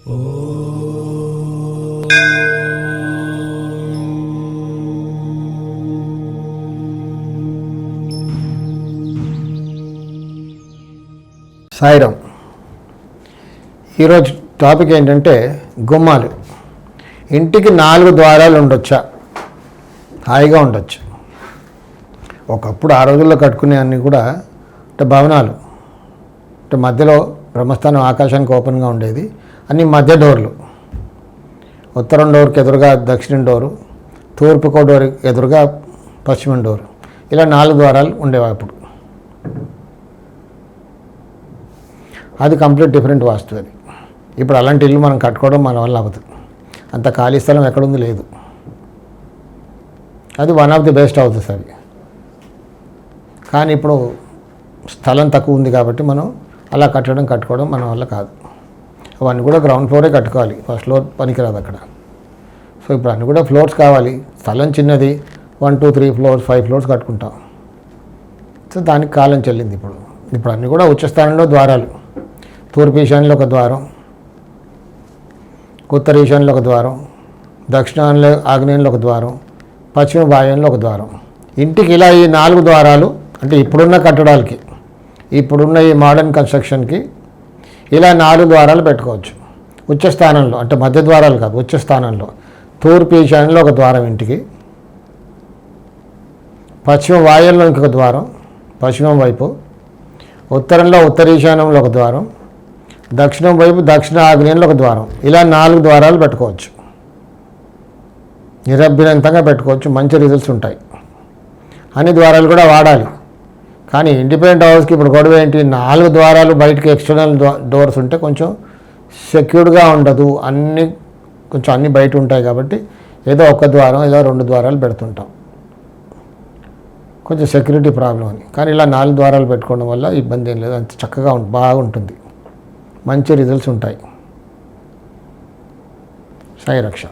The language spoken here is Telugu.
సాయిరామ్. ఈరోజు టాపిక్ ఏంటంటే గుమ్మాలు. ఇంటికి 4 ద్వారాలు ఉండొచ్చా? హాయిగా ఉండొచ్చు. ఒకప్పుడు ఆ రోజుల్లో కట్టుకునే అన్నీ కూడా అంటే భవనాలు అంటే మధ్యలో బ్రహ్మస్థానం ఆకాశానికి ఓపెన్గా ఉండేది. అన్ని మధ్య డోర్లు, ఉత్తరం డోర్కి ఎదురుగా దక్షిణం డోరు, తూర్పుకో డోర్ ఎదురుగా పశ్చిమం డోరు, ఇలా 4 ద్వారాలు ఉండేవి అప్పుడు. అది కంప్లీట్ డిఫరెంట్ వాస్తు. అది ఇప్పుడు అలాంటి ఇల్లు మనం కట్టుకోవడం మన వల్ల అవ్వదు. అంత ఖాళీ స్థలం ఎక్కడుంది, లేదు. అది వన్ ఆఫ్ ది బెస్ట్ అవుతుంది అది. కానీ ఇప్పుడు స్థలం తక్కువ ఉంది కాబట్టి మనం అలా కట్టుకోవడం మన వల్ల కాదు. అవన్నీ కూడా గ్రౌండ్ ఫ్లోరే కట్టుకోవాలి, ఫస్ట్ ఫ్లోర్ పనికిరాదు అక్కడ. సో ఇప్పుడు అన్నీ కూడా ఫ్లోర్స్ కావాలి. స్థలం చిన్నది, 1, 2, 3 ఫ్లోర్స్ 5 ఫ్లోర్స్ కట్టుకుంటాం. సో దానికి కాలం చెల్లింది. ఇప్పుడు అన్నీ కూడా ఉచ్చస్థానంలో ద్వారాలు. తూర్పు ఈశాన్యంలో ఒక ద్వారం, ఉత్తర ఈశాన్యంలో ఒక ద్వారం, దక్షిణాన్లో ఆగ్నేయంలో ఒక ద్వారం, పశ్చిమ వాయువ్యంలో ఒక ద్వారం. ఇంటికి ఇలా ఈ 4 ద్వారాలు అంటే ఇప్పుడున్న కట్టడాలకి, ఇప్పుడున్న ఈ మోడర్న్ కన్స్ట్రక్షన్కి ఇలా 4 ద్వారాలు పెట్టుకోవచ్చు. ఉచ్చస్థానంలో అంటే మధ్య ద్వారాలు కాదు, ఉచ్చస్థానంలో తూర్పు ఈశాన్యంలో ఒక ద్వారం ఇంటికి, పశ్చిమ వాయువ్యంలో ఇంకొక ద్వారం పశ్చిమం వైపు, ఉత్తరంలో ఉత్తర ఈశాన్యంలో ఒక ద్వారం, దక్షిణం వైపు దక్షిణ ఆగ్నేయంలో ఒక ద్వారం. ఇలా 4 ద్వారాలు పెట్టుకోవచ్చు. నిరభ్యంతరంగా పెట్టుకోవచ్చు, మంచి రిజల్ట్స్ ఉంటాయి. అన్ని ద్వారాలు కూడా వాడాలి. కానీ ఇండిపెండెంట్ హౌస్కి ఇప్పుడు గొడవ ఏంటి, 4 ద్వారాలు బయటకి ఎక్స్టర్నల్ డోర్స్ ఉంటే కొంచెం సెక్యూర్డ్గా ఉండదు. అన్నీ బయట ఉంటాయి కాబట్టి ఏదో ఒక ద్వారం ఏదో 2 ద్వారాలు పెడుతుంటాం, కొంచెం సెక్యూరిటీ ప్రాబ్లం అని. కానీ ఇలా 4 ద్వారాలు పెట్టుకోవడం వల్ల ఇబ్బంది ఏం లేదు, అంత చక్కగా బాగుంటుంది, మంచి రిజల్ట్స్ ఉంటాయి. సాయి రక్ష.